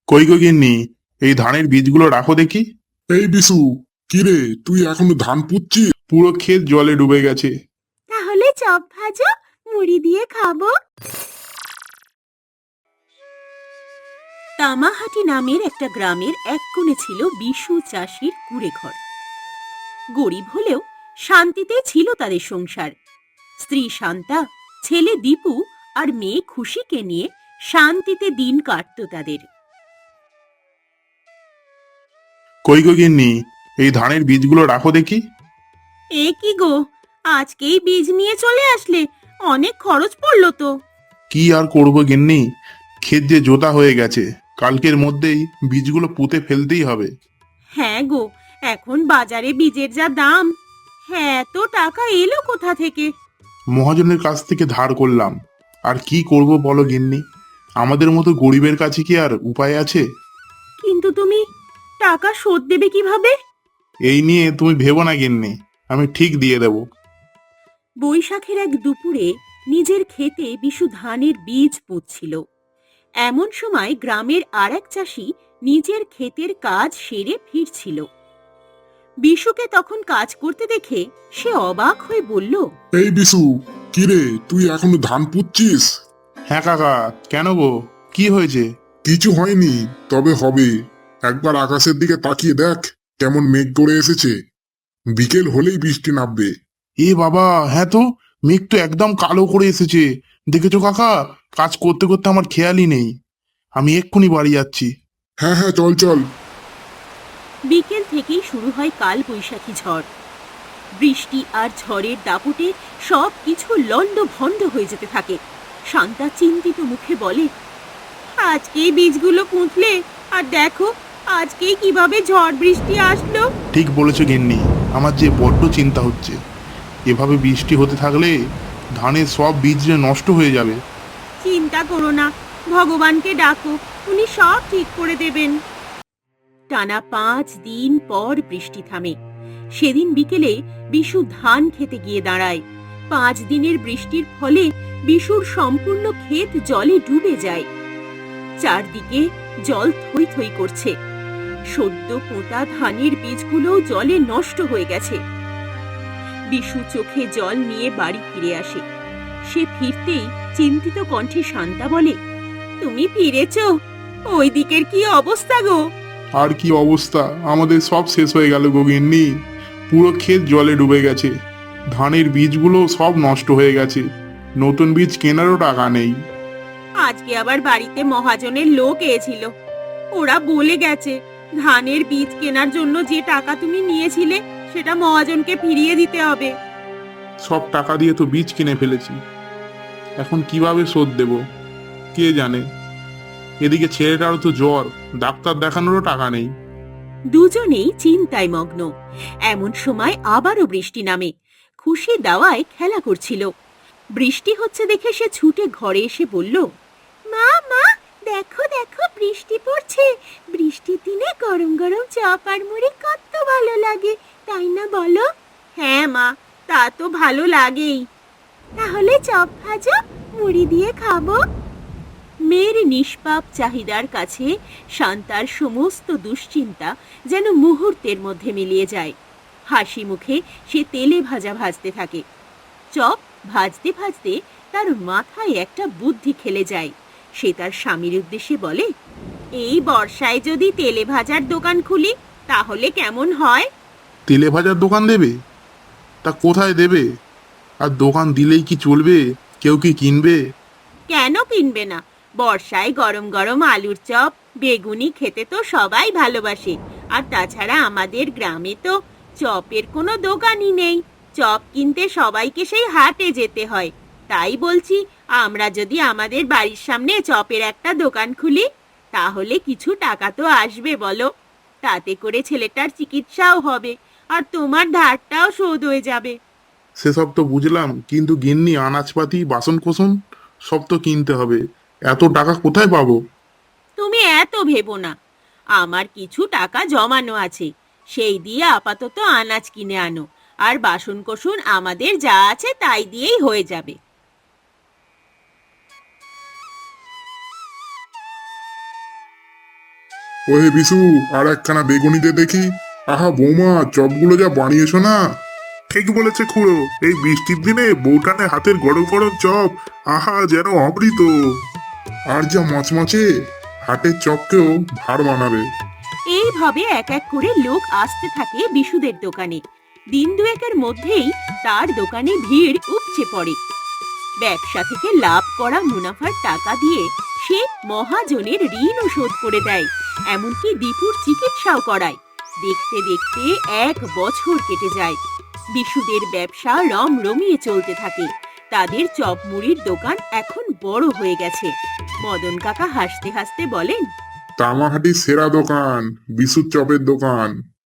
কই গো গিন্নি, এই ধানের বীজগুলো রাখো দেখি। এই বিশু, কিরে তুই এখনো ধান পুচ্ছিস? পুরো ক্ষেত জলে ডুবে গেছে। তাহলে চপ ভাজো, মুড়ি দিয়ে খাবো। তামাহাটি নামের একটা গ্রামের এক কোণে ছিল বিশু চাষির কুঁড়ে ঘর। গরিব হলেও শান্তিতে ছিল তাদের সংসার। স্ত্রী শান্তা, ছেলে দীপু আর মেয়ে খুশিকে নিয়ে শান্তিতে দিন কাটতো তাদের। কই গো গিন্নি, এই ধানের বীজগুলো রাখো দেখি। এ কি গো, আজকেই বীজ নিয়ে চলে আসলে? অনেক খরচ পড়লো তো। কি আর করবো গিন্নি, ক্ষেত যে জোতা হয়ে গেছে, কালকের মধ্যেই বীজগুলো পুঁতে ফেলতেই হবে। হ্যাঁ গো, এখন বাজারে বীজের যা দাম। হ্যাঁ, এত টাকা এলো কোথা থেকে? মহাজনের কাছ থেকে ধার করলাম। আর কি করব বলো গিন্নি, আমাদের মতো গরিবের কাছে কি আর উপায় আছে? কিন্তু তুমি টাকা শোধ দেবে কিভাবে? এই নিয়ে তুমি ভেবো না গিন্নি, আমি ঠিক দিয়ে দেব। বৈশাখের এক দুপুরে নিজের ক্ষেতে বিশু ধানের বীজ পুঁতছিল। এমন সময় গ্রামের আর এক চাষি নিজের ক্ষেতের কাজ সেরে ফিরছিল। বিশুকে তখন কাজ করতে দেখে সে অবাক হয়ে বলল, এই বিশু, কিরে তুই এখনো ধান পুচ্ছিস? হ্যাঁ কাকা, কেন গো, কি হয়েছে? কিছু হয়নি, তবে হবে। একবার আকাশের দিকে তাকিয়ে দেখ, কেমন মেঘ করে এসেছে। বিকেল হলেই বৃষ্টি নামবে। এ বাবা, হ্যাঁ তো, মেঘ তো একদম কালো করে এসেছে। দেখেছো কাকা, কাজ করতে করতে আমার খেয়ালই নেই। আমি এক্ষুনি বাড়ি যাচ্ছি। হ্যাঁ হ্যাঁ, চল চল। বিকেল থেকেই শুরু হয় কাল বৈশাখী ঝড়। বৃষ্টি আর ঝড়ের দাপটে সব কিছু লণ্ডভণ্ড হয়ে যেতে থাকে। শান্তা চিন্তিত মুখে বলে, আজকেই বীজগুলো পুঁতলে, আর দেখো আজকেই কিভাবে ঝড় বৃষ্টি আসলো। ঠিক বলেছো গিন্নি, আমার যে বড্ড চিন্তা হচ্ছে। এভাবে বৃষ্টি হতে থাকলে ধানের সব বীজ যে নষ্ট হয়ে যাবে। চিন্তা করো না, ভগবানকে ডাকো, উনি সব ঠিক করে দেবেন। টানা 5 দিন পর বৃষ্টি থামে। সেদিন বিকেলে বিশু ধান খেতে গিয়ে দাঁড়ায়। 5 দিনের বৃষ্টির ফলে বিশুর সম্পূর্ণ ক্ষেত জলে ডুবে যায়। চারদিকে জল থই থই করছে। সদ্য পোঁতা ধানের বীজগুলো জলে নষ্ট হয়ে গেছে। বিশু চোখে জল নিয়ে বাড়ি ফিরে আসে। সে ফিরতেই চিন্তিত কণ্ঠে শান্তা বলে, তুমি ফিরেছ? ওই দিকের কি অবস্থা গো? আর কি অবস্থা, আমাদের সব শেষ হয়ে গেল গো গিন্নি। পুরো ক্ষেত জলে ডুবে গেছে। ধানের বীজগুলো সব নষ্ট হয়ে গেছে। নতুন বীজ কেনারও টাকা নেই। আজকে আবার বাড়িতে মহাজনের লোক এসেছিল। ওরা বলে গেছে, ধানের বীজ কেনার জন্য যে টাকা তুমি নিয়েছিলে সেটা মহাজনকে ফিরিয়ে দিতে হবে। সব টাকা দিয়ে তো বীজ কিনে ফেলেছি, এখন কিভাবে শোধ দেব কে জানে। এদিকে ছেলেটারও তো জ্বর, ডাক্তার দেখানোরও টাকা নেই। দুজনেই চিন্তায় মগ্ন। এমন সময় আবারও বৃষ্টি নামে। খুশি দাওয়ায় খেলা করছিল। বৃষ্টি হচ্ছে দেখে সে ছুটে ঘরে এসে বলল, মা মা, দেখো দেখো বৃষ্টি পড়ছে। বৃষ্টির দিনে গরম গরম চপ আর মুড়ি কত ভালো লাগে, তাই না বলো? হ্যাঁ মা, তা তো ভালো লাগেই। তাহলে চপ ভাজো, মুড়ি দিয়ে খাবো। মেয়ের নিষ্পাপ চাহিদার কাছে শান্তার সমস্ত দুশ্চিন্তা যেন মুহূর্তের মধ্যে মিলিয়ে যায়। হাসি মুখে সে তেলে ভাজা ভাজতে থাকে। চপ ভাজতে ভাজতে তার মাথায় একটা বুদ্ধি খেলে যায়। সে তার স্বামীর উদ্দেশ্যে বলে, এই বর্ষায় যদি তেলে ভাজার দোকান খুলি তাহলে কেমন হয়? তেলে ভাজার দোকান দেবে? তা কোথায় দেবে? আর দোকান দিলেই কি চলবে? কেউ কি কিনবে? কেন কিনবে না? বর্ষায় গরম গরম আলুর চপ বেগুনি খেতে তো সবাই ভালোবাসে। আর তাছাড়া আমাদের গ্রামে তো চপের কোনো দোকানই নেই। চপ কিনতে সবাইকে সেই হাটে যেতে হয়। তাই বলছি, আমরা যদি আমাদের বাড়ির সামনে চপের একটা দোকান খুলি তাহলে কিছু টাকা তো আসবে বলো। তাতে করে ছেলেটার চিকিৎসাও হবে, আর তোমার ধারটাও শোধ হয়ে যাবে। সেসব তো বুঝলাম, কিন্তু গিন্নি আনাজপাতি বাসন কোসন সব তো কিনতে হবে। এত টাকা কোথায় পাবো? তুমি এত ভেবো না, আমার কিছু টাকা জমানো আছে, সেই দিয়ে আপাতত আনাজ কিনে আনো, আর বাসন কোসন আমাদের যা আছে তাই দিয়েই হয়ে যাবে। ওহে বিশু, আর একখানা বেগুনি দে দেখি। আহা বৌমা, চপগুলো যা বানিয়েছো না। ঠিক বলেছে খুড়ো, এই বৃষ্টির দিনে বউটানে হাতের গরম গরম চপ, আহা যেন অমৃত। আর যা মচমচে, হাটের চপকেও ভার বানাবে। এইভাবে এক এক করে লোক আসতে থাকে বিশুদের দোকানে। দিন দুয়েকের মধ্যেই তার দোকানে ভিড় উপচে পড়ে। ব্যবসা থেকে লাভ করা মুনাফার টাকা দিয়ে সে মহাজনের ঋণও শোধ করে দেয়, এমনকি দীপুর চিকিৎসাও করায়। দেখতে দেখতে 1 বছর কেটে যায়। বিশুদের ব্যবসা রমরমিয়ে চলতে থাকে। তাদের চপ মুড়ির দোকান এখন বড় হয়ে গেছে। মদন কাকা হাসতে হাসতে বলেন, তামাহাটির সেরা দোকান, বিশুর চপের দোকান।